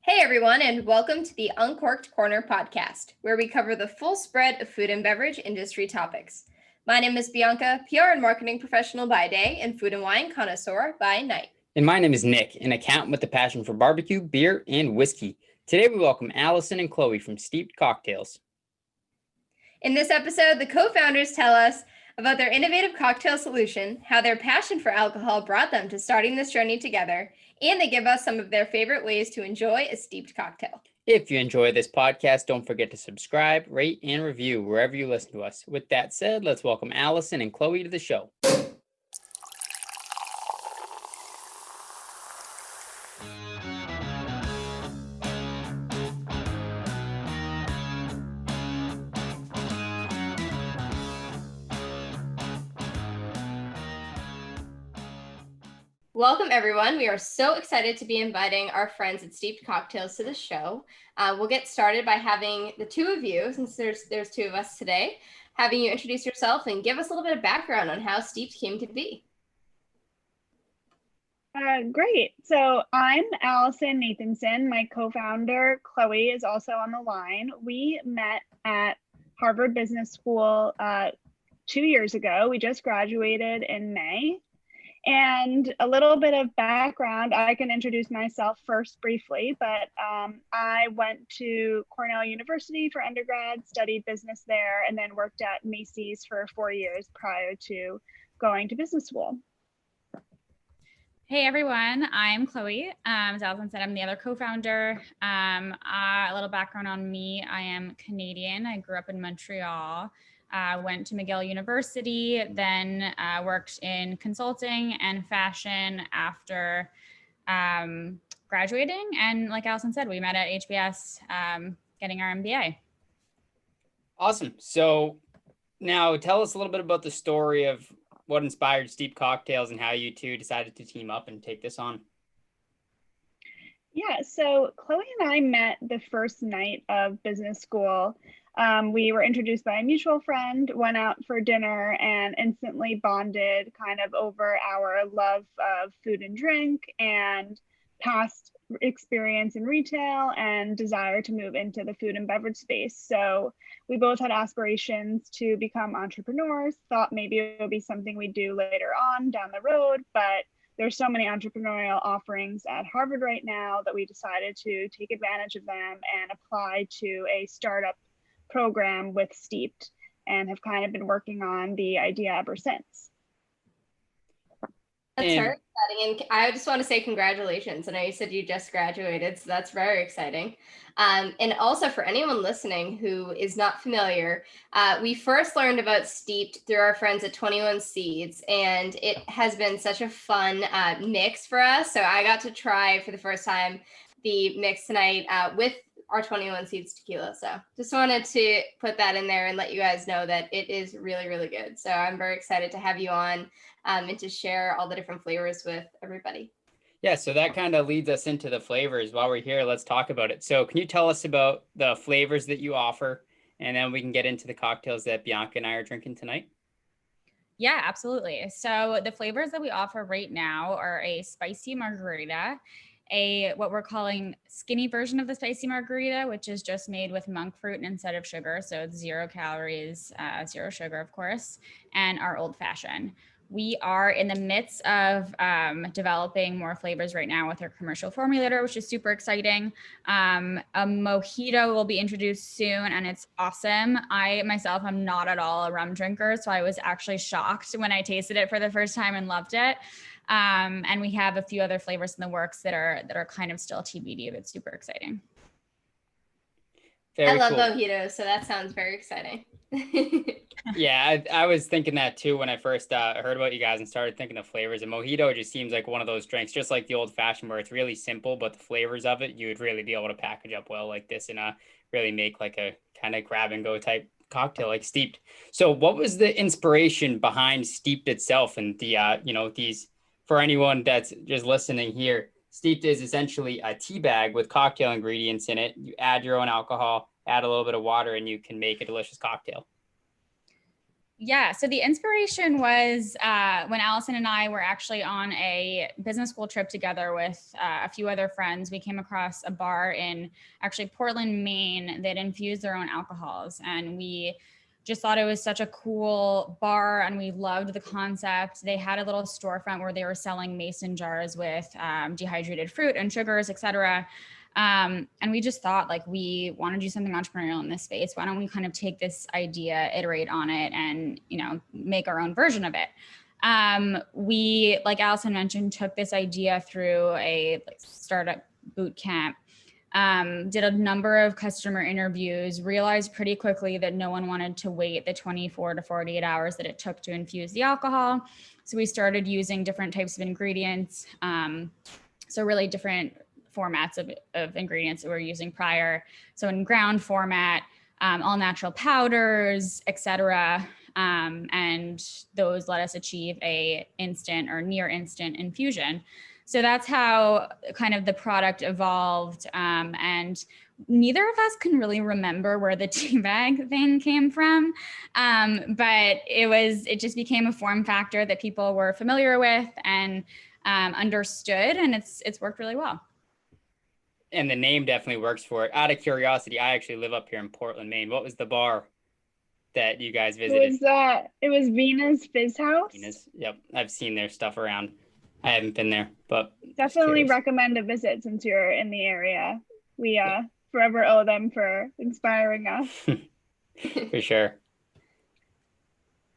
Hey everyone, and welcome to the Uncorked Corner podcast, where we cover the full spread of food and beverage industry topics. My name is Bianca, PR and marketing professional by day and food and wine connoisseur by night. And my name is Nick, an accountant with a passion for barbecue, beer, and whiskey. Today we welcome Alison and Chloe from Steeped Cocktails. In this episode, the co-founders tell us about their innovative cocktail solution, how their passion for alcohol brought them to starting this journey together, and they give us some of their favorite ways to enjoy a steeped cocktail. If you enjoy this podcast, don't forget to subscribe, rate, and review wherever you listen to us. With that said, let's welcome Alison and Chloe to the show. Welcome, everyone. We are so excited to be inviting our friends at Steeped Cocktails to the show. We'll get started by having the two of you, since there's two of us today, having you introduce yourself and give us a little bit of background on how Steeped came to be. Great. So I'm Alison Nathanson. My co-founder, Chloe, is also on the line. We met at Harvard Business School 2 years ago. We just graduated in May. And a little bit of background, I can introduce myself first briefly, but I went to Cornell University for undergrad, studied business there, and then worked at Macy's for 4 years prior to going to business school. Hey everyone, I'm Chloe. As Alison said, I'm the other co-founder. A little background on me, I am Canadian. I grew up in Montreal. Went to McGill University, then worked in consulting and fashion after graduating. And like Alison said, we met at HBS getting our MBA. Awesome. So now tell us a little bit about the story of what inspired Steeped Cocktails and how you two decided to team up and take this on. Yeah, so Chloe and I met the first night of business school. We were introduced by a mutual friend, went out for dinner, and instantly bonded kind of over our love of food and drink and past experience in retail and desire to move into the food and beverage space. So we both had aspirations to become entrepreneurs, thought maybe it would be something we'd do later on down the road, but there's so many entrepreneurial offerings at Harvard right now that we decided to take advantage of them and apply to a startup program with Steeped, and have kind of been working on the idea ever since. That's very exciting. And I just want to say congratulations. I know you said you just graduated, so that's very exciting. And also for anyone listening who is not familiar, we first learned about Steeped through our friends at 21 Seeds, and it has been such a fun mix for us. So I got to try for the first time the mix tonight with our 21 Seeds tequila. So just wanted to put that in there and let you guys know that it is really, really good. So I'm very excited to have you on and to share all the different flavors with everybody. Yeah, so that kind of leads us into the flavors. While we're here, let's talk about it. So can you tell us about the flavors that you offer? And then we can get into the cocktails that Bianca and I are drinking tonight. Yeah, absolutely. So the flavors that we offer right now are a spicy margarita, what we're calling skinny version of the spicy margarita, which is just made with monk fruit instead of sugar. So it's 0 calories, 0 sugar, of course, and our old fashioned. We are in the midst of developing more flavors right now with our commercial formulator, which is super exciting. A mojito will be introduced soon, and it's awesome. I myself am not at all a rum drinker, so I was actually shocked when I tasted it for the first time and loved it. And we have a few other flavors in the works that are kind of still TBD, but super exciting. I love mojitos, so that sounds very exciting. Yeah, I was thinking that too when I first heard about you guys and started thinking of flavors. And mojito just seems like one of those drinks, just like the old fashioned, where it's really simple, but the flavors of it, you would really be able to package up well like this and really make like a kind of grab and go type cocktail like Steeped. So what was the inspiration behind Steeped itself? And the, these, for anyone that's just listening here, Steeped is essentially a tea bag with cocktail ingredients in it. You add your own alcohol, add a little bit of water, and you can make a delicious cocktail. Yeah, so the inspiration was when Alison and I were actually on a business school trip together with a few other friends. We came across a bar in actually Portland, Maine that infused their own alcohols. And we just thought it was such a cool bar and we loved the concept. They had a little storefront where they were selling mason jars with dehydrated fruit and sugars, et cetera. And we just thought like, we want to do something entrepreneurial in this space. Why don't we kind of take this idea, iterate on it, and, you know, make our own version of it. We, like Alison mentioned, took this idea through a startup boot camp, did a number of customer interviews, realized pretty quickly that no one wanted to wait the 24 to 48 hours that it took to infuse the alcohol. So we started using different types of ingredients. So really different formats of ingredients that we're using prior. So in ground format, all natural powders, et cetera. And those let us achieve a instant or near instant infusion. So that's how kind of the product evolved. And neither of us can really remember where the tea bag thing came from. But it just became a form factor that people were familiar with and understood, and it's worked really well. And the name definitely works for it. Out of curiosity, I actually live up here in Portland, Maine. What was the bar that you guys visited? It was Vina's Fizz House. Vina's, yep. I've seen their stuff around. I haven't been there, but definitely recommend a visit since you're in the area. We forever owe them for inspiring us. For sure.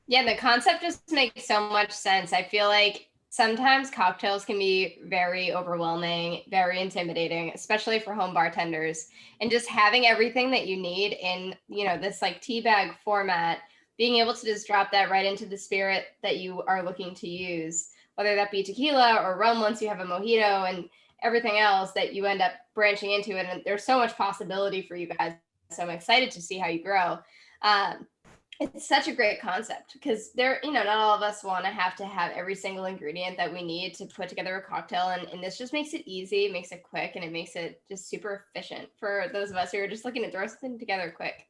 Yeah, the concept just makes so much sense. I feel like sometimes cocktails can be very overwhelming, very intimidating, especially for home bartenders. And just having everything that you need in, this like tea bag format, being able to just drop that right into the spirit that you are looking to use, whether that be tequila or rum once you have a mojito and everything else that you end up branching into it. And there's so much possibility for you guys. So I'm excited to see how you grow. It's such a great concept because not all of us want to have every single ingredient that we need to put together a cocktail. And this just makes it easy, makes it quick, and it makes it just super efficient for those of us who are just looking to throw something together quick.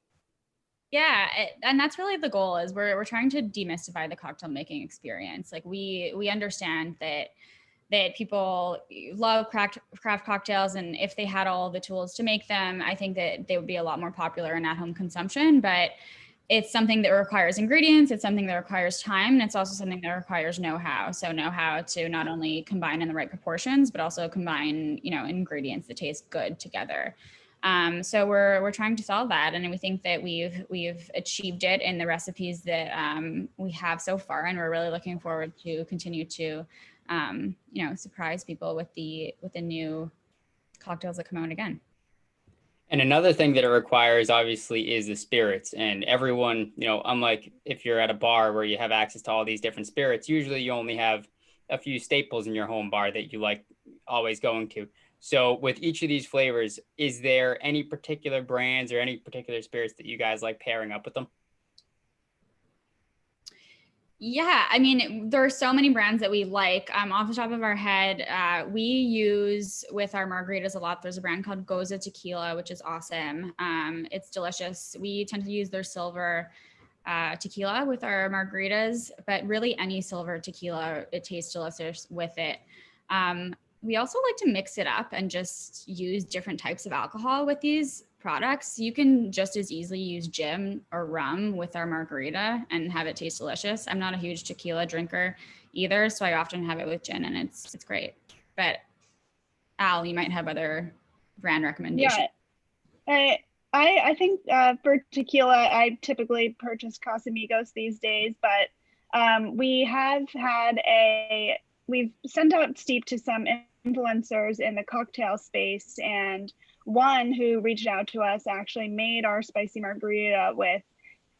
Yeah, and that's really the goal is we're trying to demystify the cocktail making experience. Like we understand that people love craft cocktails, and if they had all the tools to make them, I think that they would be a lot more popular in at-home consumption. But it's something that requires ingredients, it's something that requires time, and it's also something that requires know-how. So know-how to not only combine in the right proportions, but also combine, ingredients that taste good together. So we're trying to solve that, and we think that we've achieved it in the recipes that we have so far, and we're really looking forward to continue to surprise people with the new cocktails that come out again. And another thing that it requires, obviously, is the spirits. And everyone, unlike if you're at a bar where you have access to all these different spirits, usually you only have a few staples in your home bar that you like always going to. So with each of these flavors, is there any particular brands or any particular spirits that you guys like pairing up with them? Yeah, I mean, there are so many brands that we like. Off the top of our head, we use with our margaritas a lot. There's a brand called Goza Tequila, which is awesome. It's delicious. We tend to use their silver tequila with our margaritas, but really any silver tequila, it tastes delicious with it. We also like to mix it up and just use different types of alcohol with these products. You can just as easily use gin or rum with our margarita and have it taste delicious. I'm not a huge tequila drinker either, so I often have it with gin, and it's great. But Al, you might have other brand recommendations. Yeah, I think for tequila, I typically purchase Casamigos these days, but we've sent out Steep to some influencers in the cocktail space, and one who reached out to us actually made our spicy margarita with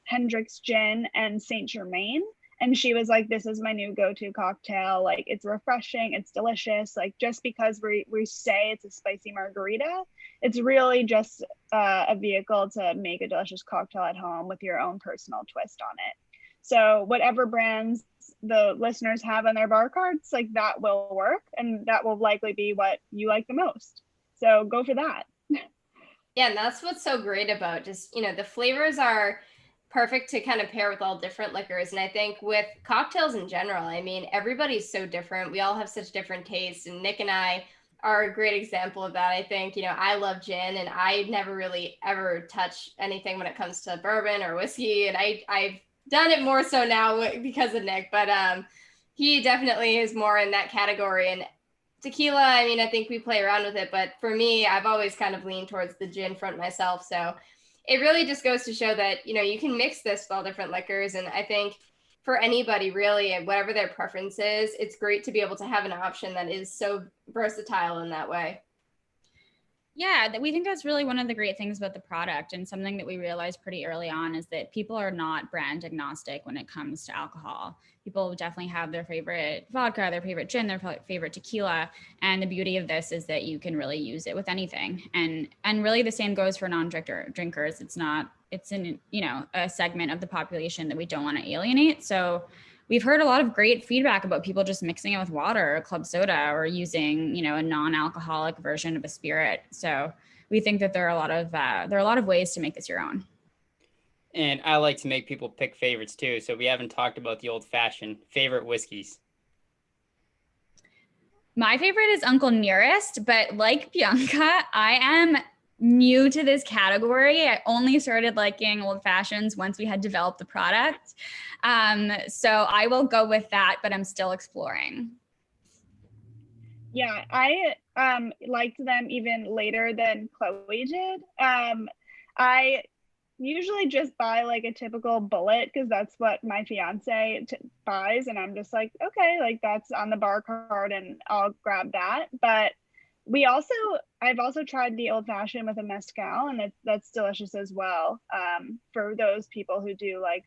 Hendrick's gin and Saint Germain, and she was like, this is my new go-to cocktail. Like, it's refreshing, it's delicious. Like, just because we say it's a spicy margarita, it's really just a vehicle to make a delicious cocktail at home with your own personal twist on it. So whatever brands the listeners have on their bar cards, like, that will work, and that will likely be what you like the most. So go for that. Yeah, and that's what's so great about just, the flavors are perfect to kind of pair with all different liquors. And I think with cocktails in general, I mean, everybody's so different. We all have such different tastes. And Nick and I are a great example of that. I think, I love gin, and I never really ever touch anything when it comes to bourbon or whiskey. And I've done it more so now because of Nick, but he definitely is more in that category. And tequila, I mean, I think we play around with it, but for me, I've always kind of leaned towards the gin front myself. So it really just goes to show that, you can mix this with all different liquors. And I think for anybody really, whatever their preference is, it's great to be able to have an option that is so versatile in that way. Yeah, we think that's really one of the great things about the product, and something that we realized pretty early on is that people are not brand agnostic when it comes to alcohol. People definitely have their favorite vodka, their favorite gin, their favorite tequila, and the beauty of this is that you can really use it with anything. And really the same goes for non-drinkers. It's in a segment of the population that we don't want to alienate. So we've heard a lot of great feedback about people just mixing it with water or club soda or using, a non-alcoholic version of a spirit. So we think that there are a lot of ways to make this your own. And I like to make people pick favorites too. So we haven't talked about the old-fashioned favorite whiskeys. My favorite is Uncle Nearest, but like Bianca, I am new to this category. I only started liking old fashions once we had developed the product. So I will go with that, but I'm still exploring. Yeah, I liked them even later than Chloe did. I usually just buy like a typical bullet because that's what my fiance buys, and I'm just like, okay, like that's on the bar card and I'll grab that. But I've also tried the old fashioned with a mezcal, and that's delicious as well, for those people who do like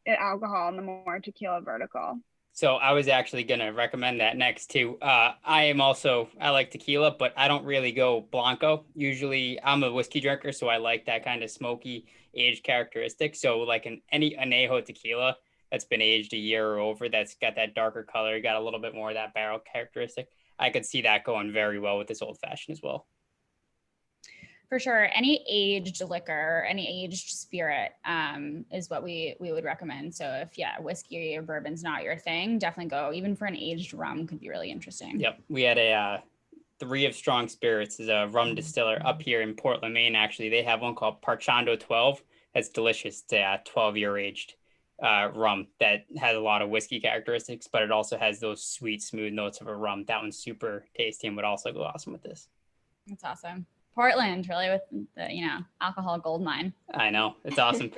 alcohol in the more tequila vertical. So I was actually going to recommend that next too. I like tequila, but I don't really go Blanco. Usually I'm a whiskey drinker, so I like that kind of smoky age characteristic. So like any añejo tequila that's been aged a year or over, that's got that darker color, got a little bit more of that barrel characteristic. I could see that going very well with this old fashioned as well. For sure. Any aged liquor, any aged spirit is what we would recommend. So if, whiskey or bourbon's not your thing, definitely go. Even for an aged rum could be really interesting. Yep. We had a Three of Strong Spirits is a rum distiller up here in Portland, Maine. Actually, they have one called Parchando 12. That's delicious. It's a 12-year aged rum that has a lot of whiskey characteristics, but it also has those sweet, smooth notes of a rum. That one's super tasty and would also go awesome with this. That's awesome. Portland, really, with the, alcohol goldmine. I know. It's awesome.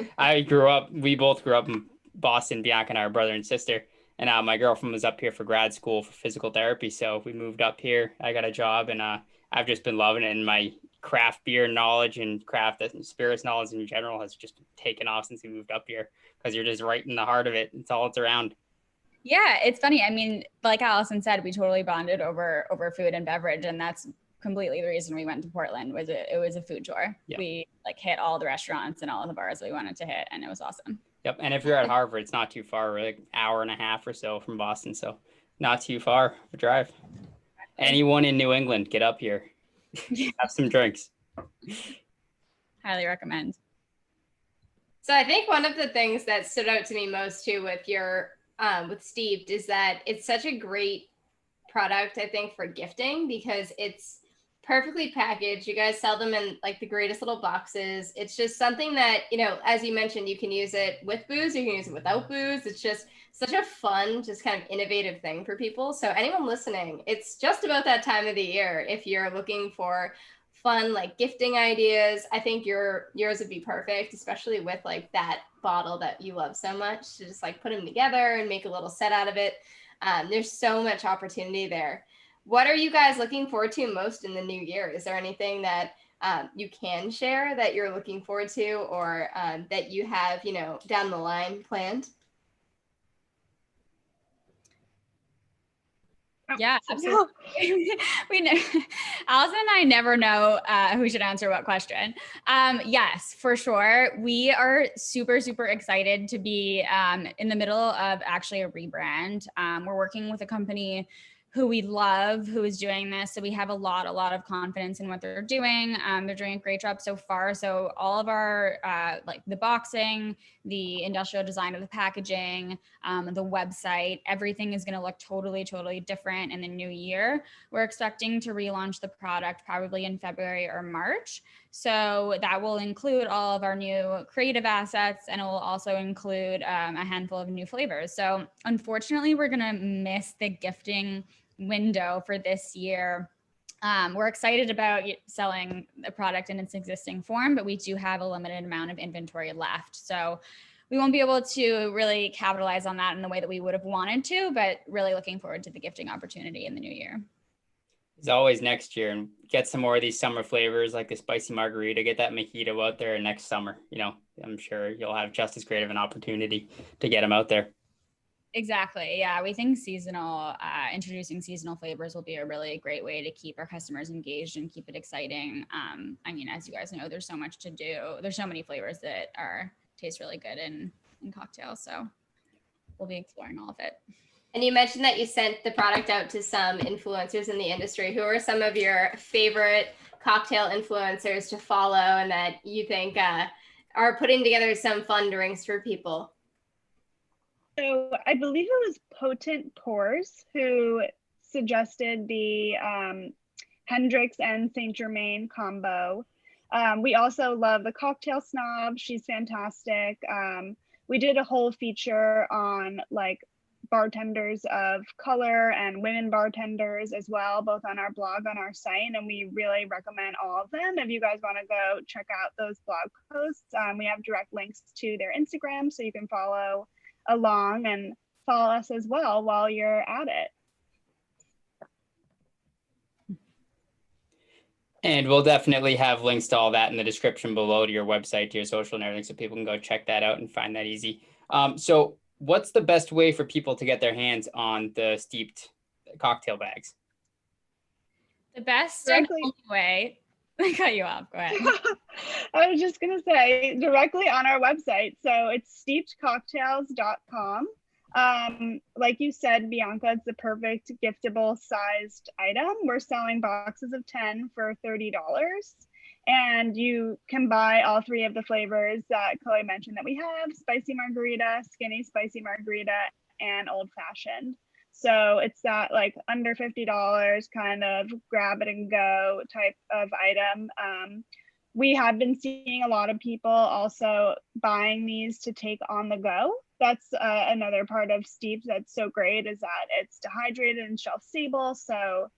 We both grew up in Boston. Bianca and I are brother and sister. And my girlfriend was up here for grad school for physical therapy. So we moved up here. I got a job, and I've just been loving it. And my craft beer knowledge and craft spirits knowledge in general has just taken off since we moved up here, because you're just right in the heart of it. It's around. Yeah, it's funny. I mean, like Alison said, we totally bonded over food and beverage, and that's completely the reason we went to Portland. It was a food tour. Yep. We hit all the restaurants and all of the bars we wanted to hit, and it was awesome. Yep. And if you're at Harvard, it's not too far. We're like an hour and a half or so from Boston, so not too far of a drive. Anyone in New England, get up here. Have some drinks. Highly recommend. So I think one of the things that stood out to me most too with with Steeped is that it's such a great product, I think, for gifting, because it's perfectly packaged. You guys sell them in like the greatest little boxes. It's just something that, as you mentioned, you can use it with booze, you can use it without booze. It's just such a fun, just kind of innovative thing for people. So anyone listening, it's just about that time of the year. If you're looking for fun, like gifting ideas, I think yours would be perfect, especially with like that bottle that you love so much, to just like put them together and make a little set out of it. There's so much opportunity there. What are you guys looking forward to most in the new year? Is there anything that you can share that you're looking forward to, or that you have, down the line planned? Yeah, absolutely. We know, Alison and I never know who should answer what question. Yes, for sure. We are super, super excited to be in the middle of actually a rebrand. We're working with a company who we love, who is doing this. So we have a lot of confidence in what they're doing. They're doing a great job so far. So all of our, like the boxing, the industrial design of the packaging, the website, everything is going to look totally different in the new year. We're expecting to relaunch the product probably in February or March. So that will include all of our new creative assets, and it will also include a handful of new flavors. So unfortunately, we're going to miss the gifting window for this year. We're excited about selling the product in its existing form, but we do have a limited amount of inventory left. So we won't be able to really capitalize on that in the way that we would have wanted to, but really looking forward to the gifting opportunity in the new year. As always, next year, and get some more of these summer flavors like the spicy margarita, get that mojito out there next summer. You know, I'm sure you'll have just as great of an opportunity to get them out there. Exactly. Yeah. We think introducing seasonal flavors will be a really great way to keep our customers engaged and keep it exciting. I mean, as you guys know, there's so much to do. There's so many flavors that taste really good in cocktails. So we'll be exploring all of it. And you mentioned that you sent the product out to some influencers in the industry. Who are some of your favorite cocktail influencers to follow and that you think are putting together some fun drinks for people? So I believe it was Potent Pours who suggested the Hendrix and Saint Germain combo. We also love the Cocktail Snob. She's fantastic. We did a whole feature on like bartenders of color and women bartenders as well, both on our blog, on our site, and we really recommend all of them. If you guys want to go check out those blog posts, we have direct links to their Instagram, so you can follow along and follow us as well while you're at it. And we'll definitely have links to all that in the description below, to your website, to your social and everything, so people can go check that out and find that easy. So what's the best way for people to get their hands on the steeped cocktail bags? The best and only way, I cut you off, go ahead. I was just gonna say, directly on our website. So it's steepedcocktails.com. Like you said, Bianca, it's the perfect giftable sized item. We're selling boxes of 10 for $30. And you can buy all three of the flavors that Chloe mentioned that we have: spicy margarita, skinny spicy margarita, and old fashioned. So it's that like under $50 kind of grab it and go type of item. We have been seeing a lot of people also buying these to take on the go. That's another part of Steeped that's so great, is that it's dehydrated and shelf stable. So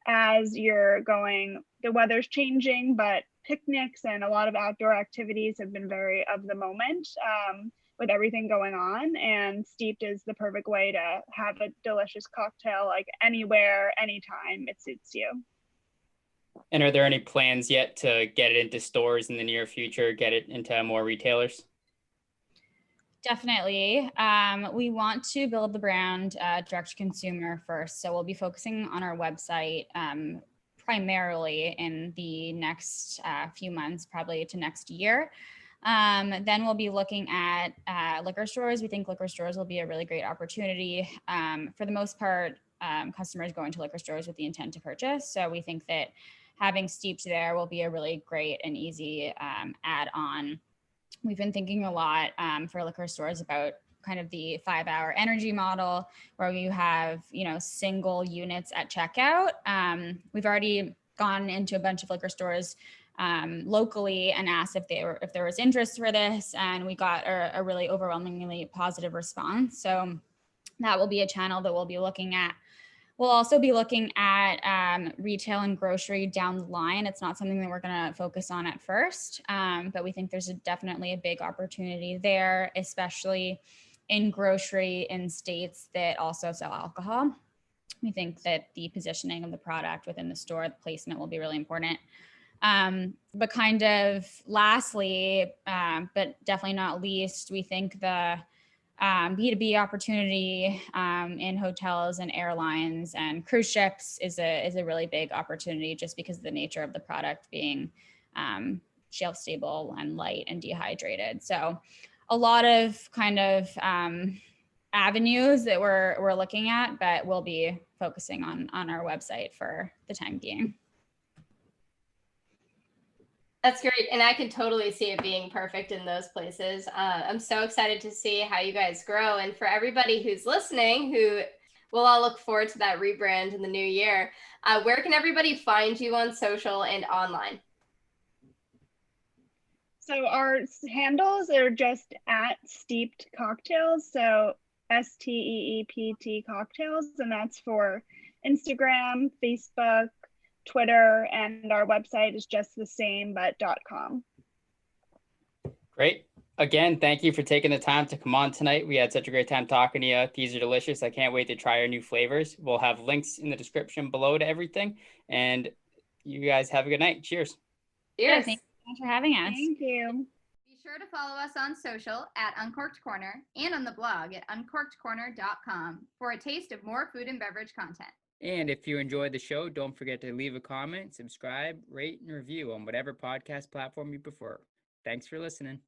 as you're going, the weather's changing, but picnics and a lot of outdoor activities have been very of the moment with everything going on. And Steeped is the perfect way to have a delicious cocktail, like anywhere, anytime it suits you. And are there any plans yet to get it into stores in the near future, get it into more retailers? Definitely. We want to build the brand direct to consumer first. So we'll be focusing on our website primarily in the next few months, probably to next year. Then we'll be looking at liquor stores. We think liquor stores will be a really great opportunity. For the most part, customers go into liquor stores with the intent to purchase. So we think that having Steeped there will be a really great and easy add-on. We've been thinking a lot for liquor stores about kind of the 5-hour energy model, where you have, single units at checkout. We've already gone into a bunch of liquor stores locally and asked if there was interest for this, and we got a really overwhelmingly positive response. So that will be a channel that we'll be looking at. We'll also be looking at retail and grocery down the line. It's not something that we're going to focus on at first, but we think there's definitely a big opportunity there, especially in grocery in states that also sell alcohol. We think that the positioning of the product within the store, the placement, will be really important. But kind of lastly, but definitely not least, we think the B2B opportunity in hotels and airlines and cruise ships is a really big opportunity, just because of the nature of the product being shelf stable and light and dehydrated. So a lot of kind of avenues that we're looking at, but we'll be focusing on our website for the time being. That's great. And I can totally see it being perfect in those places. I'm so excited to see how you guys grow. And for everybody who's listening, who will all look forward to that rebrand in the new year, where can everybody find you on social and online? So our handles are just at Steeped Cocktails. So STEEPT Cocktails. And that's for Instagram, Facebook, Twitter, and our website is just the same, but .com. Great. Again, thank you for taking the time to come on tonight. We had such a great time talking to you. These are delicious. I can't wait to try our new flavors. We'll have links in the description below to everything. And you guys have a good night. Cheers. Cheers. Thank you so much for having us. Thank you. Be sure to follow us on social at Uncorked Corner and on the blog at uncorkedcorner.com for a taste of more food and beverage content. And if you enjoyed the show, don't forget to leave a comment, subscribe, rate, and review on whatever podcast platform you prefer. Thanks for listening.